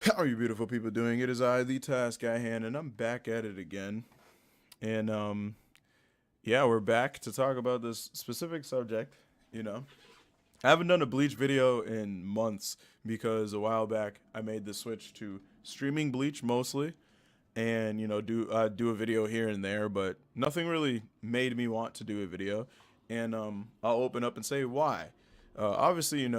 How are you beautiful people doing? It is I, the Task Guy Hand, and I'm back at it again. And yeah, we're back to talk about this specific subject. You know, I haven't done a Bleach video in months because a while back I made the switch to streaming Bleach mostly, and do a video here and there, but nothing really made me want to do a video. And I'll open up and say why. Obviously,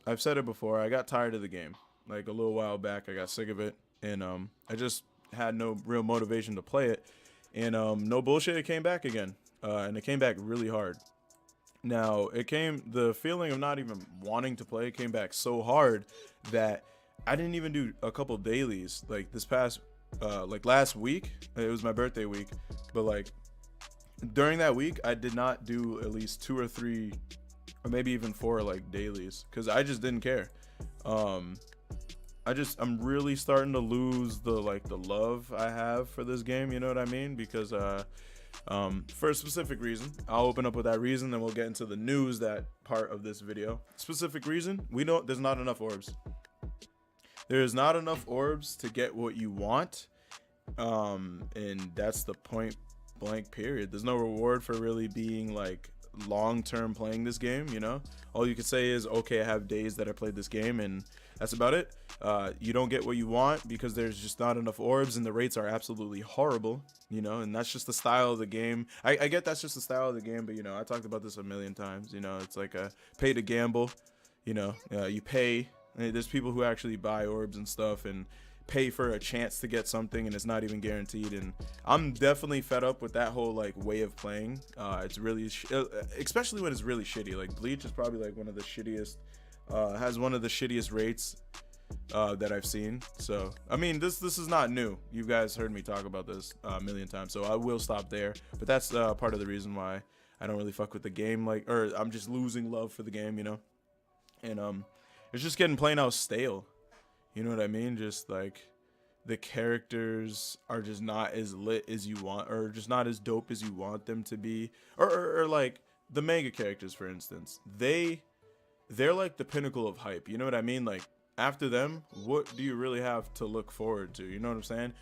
I've said it before. I got tired of the game. Like a little while back, I got sick of it, and I just had no real motivation to play it. And no bullshit, it came back again, and it came back really hard. Now the feeling of not even wanting to play came back so hard that I didn't even do a couple dailies. Like this past, like last week, it was my birthday week, but like during that week, I did not do at least 2 or 3, or maybe even 4 like dailies, because I just didn't care. I'm really starting to lose the love I have for this game, you know what I mean? Because for a specific reason. I'll open up with that reason, then we'll get into the news, that part of this video. Specific reason, there's not enough orbs. There's not enough orbs to get what you want. And that's the point blank period. There's no reward for really being like long-term playing this game, all you could say is, okay, I have days that I played this game, and that's about it. You don't get what you want because there's just not enough orbs, and the rates are absolutely horrible, and that's just the style of the game. I get that's just the style of the game, but I talked about this a million times. It's like a pay to gamble. You pay. There's people who actually buy orbs and stuff and pay for a chance to get something, and it's not even guaranteed. And I'm definitely fed up with that whole like way of playing. It's really especially when it's really shitty. Like Bleach is probably like one of the shittiest, has one of the shittiest rates that I've seen. So I mean, this is not new. You guys heard me talk about this a million times, so I will stop there. But that's part of the reason why I don't really fuck with the game, or I'm just losing love for the game, and it's just getting plain out stale. You know what I mean? Just like the characters are just not as lit as you want, or just not as dope as you want them to be. Or like the manga characters, for instance. They're like the pinnacle of hype. You know what I mean? Like after them, what do you really have to look forward to? You know what I'm saying?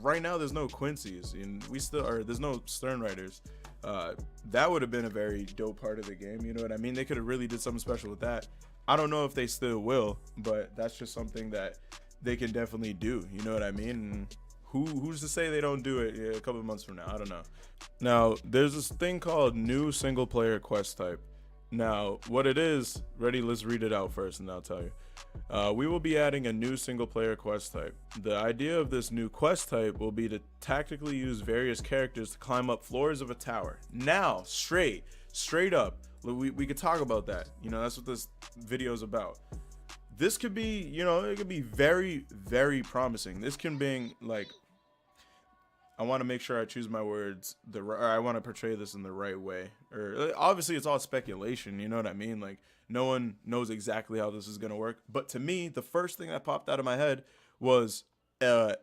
Right now there's no Quincy's, and there's no Stern Writers. That would have been a very dope part of the game. You know what I mean? They could have really did something special with that. I don't know if they still will, but that's just something that they can definitely do. You know what I mean? And who's to say they don't do it a couple of months from now? I don't know. Now, there's this thing called new single player quest type. Now, what it is, ready, let's read it out first and I'll tell you. We will be adding a new single player quest type. The idea of this new quest type will be to tactically use various characters to climb up floors of a tower. Now, straight up, we could talk about that. That's what this video is about. This could be, it could be very, very promising. This can be like, I want to make sure I choose my words or I want to portray this in the right way. Or obviously it's all speculation, you know what I mean? Like no one knows exactly how this is going to work. But to me, the first thing that popped out of my head was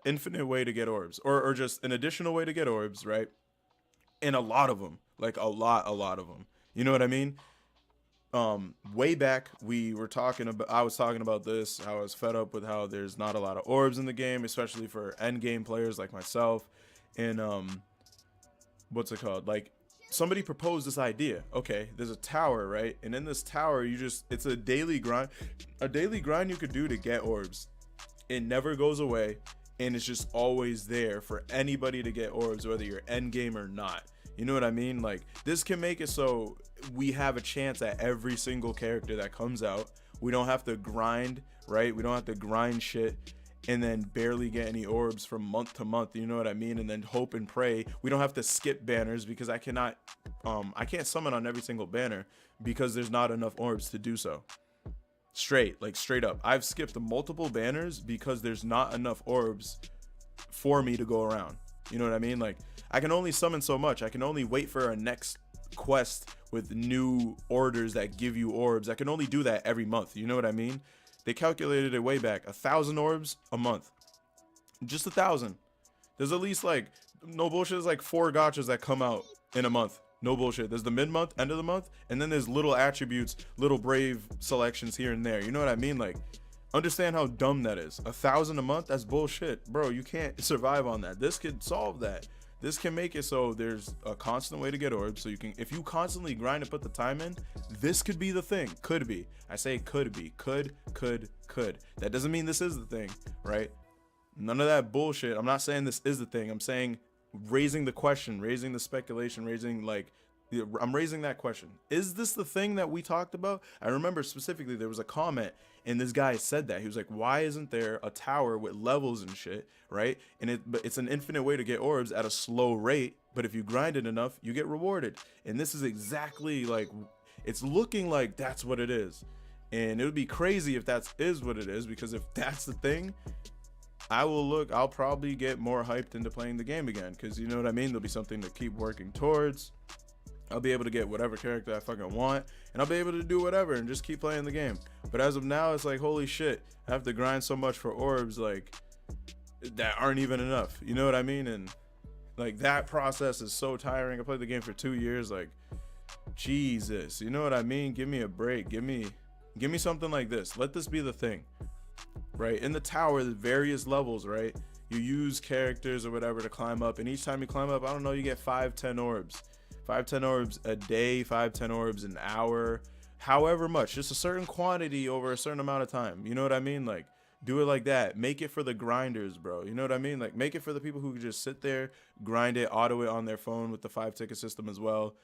infinite way to get orbs, or just an additional way to get orbs, right? And a lot of them, like a lot of them. You know what I mean? Way back, I was talking about this, how I was fed up with how there's not a lot of orbs in the game, especially for end game players like myself. And, what's it called? Like, somebody proposed this idea. Okay, there's a tower, right? And in this tower, it's a daily grind. A daily grind you could do to get orbs. It never goes away, and it's just always there for anybody to get orbs, whether you're end game or not. You know what I mean? Like, this can make it so we have a chance at every single character that comes out. We don't have to grind, right? We don't have to grind shit and then barely get any orbs from month to month. You know what I mean? And then hope and pray. We don't have to skip banners because I can't summon on every single banner because there's not enough orbs to do so. Straight up. I've skipped multiple banners because there's not enough orbs for me to go around. You know what I mean? Like, I can only summon so much. I can only wait for a next quest with new orders that give you orbs. I can only do that every month. You know what I mean? They calculated it way back. 1,000 orbs a month. Just 1,000. There's at least like, no bullshit, there's like 4 gachas that come out in a month. No bullshit. There's the mid-month, end of the month, and then there's little attributes, little brave selections here and there. You know what I mean? Like, Understand how dumb that is. 1,000 a month, that's bullshit, bro. You can't survive on that. This could solve that. This can make it so there's a constant way to get orbs. So you can, if you constantly grind and put the time in, this could be the thing. Could be. I say could be. Could. That doesn't mean this is the thing, right? None of that bullshit. I'm not saying this is the thing. I'm saying raising the question, raising the speculation, I'm raising that question. Is this the thing that we talked about? I remember specifically there was a comment and this guy said that. He was like, why isn't there a tower with levels and shit, right? But it's an infinite way to get orbs at a slow rate, but if you grind it enough, you get rewarded. And this is exactly like, it's looking like that's what it is. And it would be crazy if that is what it is, because if that's the thing, I'll probably get more hyped into playing the game again, because you know what I mean? There'll be something to keep working towards. I'll be able to get whatever character I fucking want, and I'll be able to do whatever and just keep playing the game. But as of now, it's like, holy shit, I have to grind so much for orbs, like, that aren't even enough. You know what I mean? And like, that process is so tiring. I played the game for 2 years, like, Jesus, you know what I mean? Give me a break. Give me something like this. Let this be the thing, right? In the tower, the various levels, right? You use characters or whatever to climb up, and each time you climb up, I don't know, you get 5-10 orbs. 5-10 orbs a day, 5-10 orbs an hour, however much, just a certain quantity over a certain amount of time. You know what I mean? Like, do it like that. Make it for the grinders, bro. You know what I mean? Like, make it for the people who can just sit there, grind it, auto it on their phone with the 5-ticket system as well.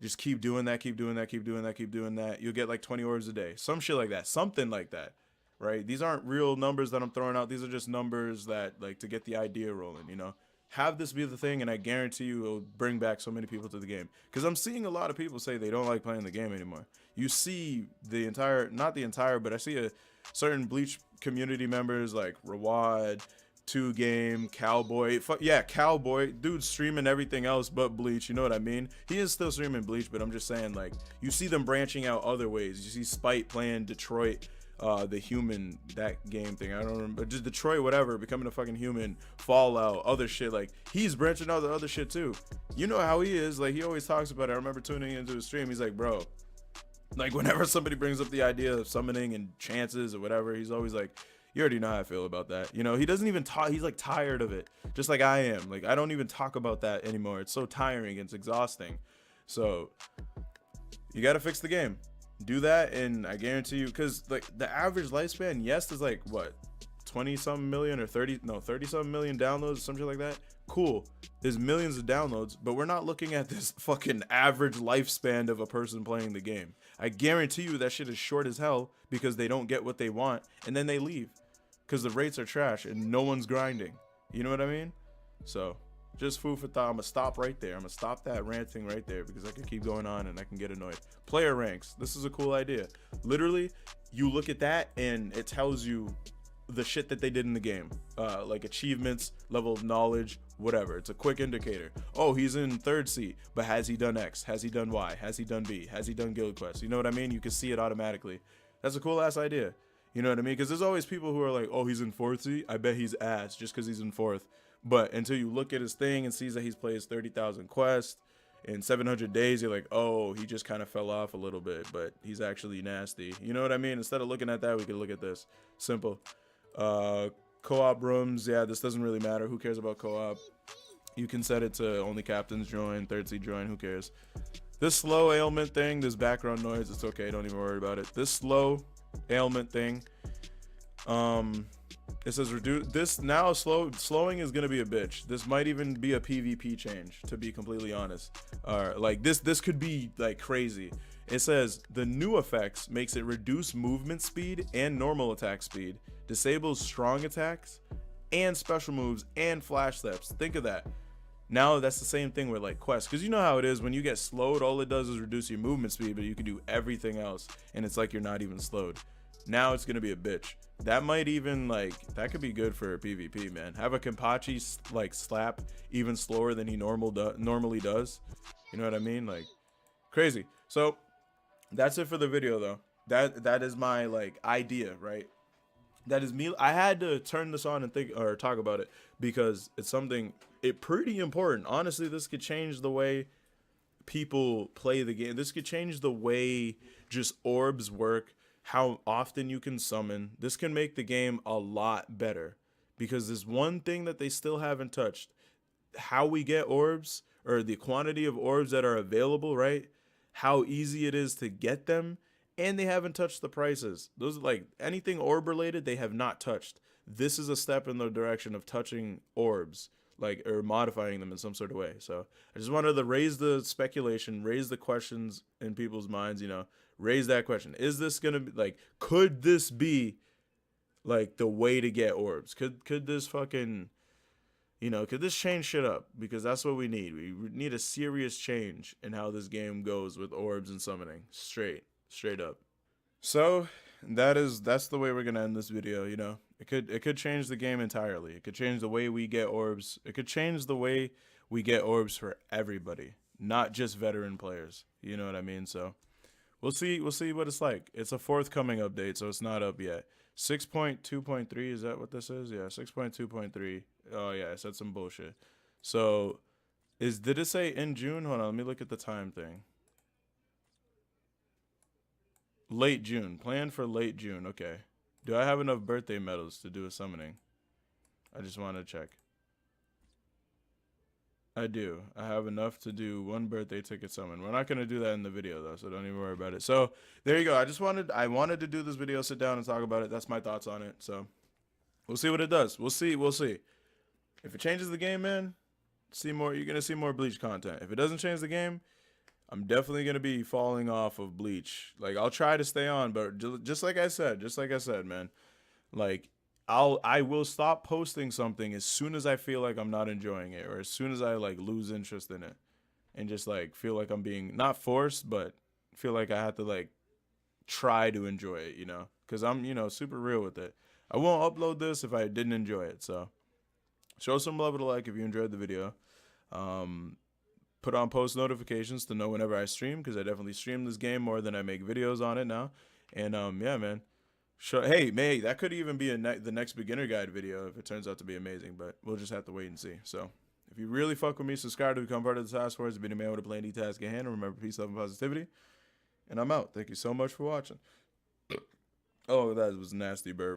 Just keep doing that, keep doing that, keep doing that, keep doing that. You'll get like 20 orbs a day, some shit like that, something like that, right? These aren't real numbers that I'm throwing out. These are just numbers that, like, to get the idea rolling, you know? Have this be the thing, and I guarantee you it'll bring back so many people to the game. Because I'm seeing a lot of people say they don't like playing the game anymore. You see the entire, not the entire, but I see a certain Bleach community members like Rawad, 2Game, Cowboy. Yeah, Cowboy. Dude's streaming everything else but Bleach. You know what I mean? He is still streaming Bleach, but I'm just saying, like, you see them branching out other ways. You see Spite playing Detroit. The human, that game thing, I don't remember, just Detroit, whatever, becoming a fucking human, Fallout, other shit. Like, he's branching out to other shit too. You know how he is, like, he always talks about it. I remember tuning into his stream, he's like, bro, like, whenever somebody brings up the idea of summoning and chances or whatever, he's always like, you already know how I feel about that. You know, he doesn't even talk, he's like tired of it, just like I am. Like, I don't even talk about that anymore. It's so tiring, it's exhausting. So you gotta fix the game. Do that, and I guarantee you, because like the average lifespan, yes, is like what, 20-something million or 30-something million downloads or something like that. Cool, there's millions of downloads, but we're not looking at this fucking average lifespan of a person playing the game. I guarantee you that shit is short as hell, because they don't get what they want and then they leave because the rates are trash and no one's grinding. You know what I mean? So just food for thought. I'm gonna stop right there. I'm gonna stop that ranting right there, because I can keep going on and I can get annoyed. Player ranks. This is a cool idea. Literally, you look at that and it tells you the shit that they did in the game, like achievements, level of knowledge, whatever. It's a quick indicator. Oh, he's in 3rd seat, but has he done X? Has he done Y? Has he done B? Has he done guild quests? You know what I mean? You can see it automatically. That's a cool ass idea. You know what I mean? Because there's always people who are like, oh, he's in 4th seat, I bet he's ass just because he's in 4th. But until you look at his thing and sees that he's played 30,000 quests in 700 days, you're like, oh, he just kind of fell off a little bit, but he's actually nasty. You know what I mean? Instead of looking at that, we could look at this. Simple. Co-op rooms, yeah, this doesn't really matter. Who cares about co-op? You can set it to only captains join, 3rd seat join, who cares? This slow ailment thing, this background noise, it's okay, don't even worry about it. This slow ailment thing, it says reduce this now. Slowing is gonna be a bitch. This might even be a PvP change, to be completely honest. Like this could be like crazy. It says the new effects makes it reduce movement speed and normal attack speed, disables strong attacks and special moves and flash steps. Think of that. Now that's the same thing with like quests, because you know how it is when you get slowed, all it does is reduce your movement speed, but you can do everything else and it's like you're not even slowed. Now it's gonna be a bitch. That might even, like, that could be good for PvP, man. Have a Kenpachi like slap even slower than he normally does. You know what I mean? Like, crazy. So that's it for the video, though. That is my like idea, right? That is me. I had to turn this on and think or talk about it because it's something pretty important. Honestly, this could change the way people play the game. This could change the way just orbs work. how often you can summon. This can make the game a lot better because there's one thing that they still haven't touched: how we get orbs, or the quantity of orbs that are available, right? How easy it is to get them, and they haven't touched the prices. Those are like anything orb related, they have not touched. This is a step in the direction of touching orbs, like, or modifying them in some sort of way. So I just wanted to raise the speculation, raise the questions in people's minds, raise that question. Is this gonna be like, could this be like the way to get orbs? Could this fucking, could this change shit up? Because that's what we need. We need a serious change in how this game goes with orbs and summoning. Straight up. So that's the way we're gonna end this video. It could change the game entirely. It could change the way we get orbs. It could change the way we get orbs for everybody, not just veteran players. You know what I mean? So we'll see what it's like. It's a forthcoming update, so it's not up yet. 6.2.3, is that what this is? Yeah, 6.2.3. Oh yeah, I said some bullshit. So did it say in June? Hold on, let me look at the time thing. Late June. Planned for late June. Okay. Do I have enough birthday medals to do a summoning? I just want to check. I do. I have enough to do one birthday ticket summon. We're not going to do that in the video though, so don't even worry about it. So there you go. I wanted to do this video, sit down and talk about it. That's my thoughts on it. So we'll see what it does. We'll see. If it changes the game, man, you're going to see more Bleach content. If it doesn't change the game, I'm definitely going to be falling off of Bleach. Like, I'll try to stay on, but just like I said, man, like, I will stop posting something as soon as I feel like I'm not enjoying it, or as soon as I like lose interest in it, and just like feel like I'm being not forced, but feel like I have to like try to enjoy it, because I'm, super real with it. I won't upload this if I didn't enjoy it. So show some love to like if you enjoyed the video. Put on post notifications to know whenever I stream, because I definitely stream this game more than I make videos on it now. And yeah, man. Hey, that could even be the next beginner guide video if it turns out to be amazing, but we'll just have to wait and see. So if you really fuck with me, subscribe to become part of the task force, be the man with a plan, TheTaskAtHand, and remember, peace, love, and positivity. And I'm out. Thank you so much for watching. Oh, that was nasty, burp.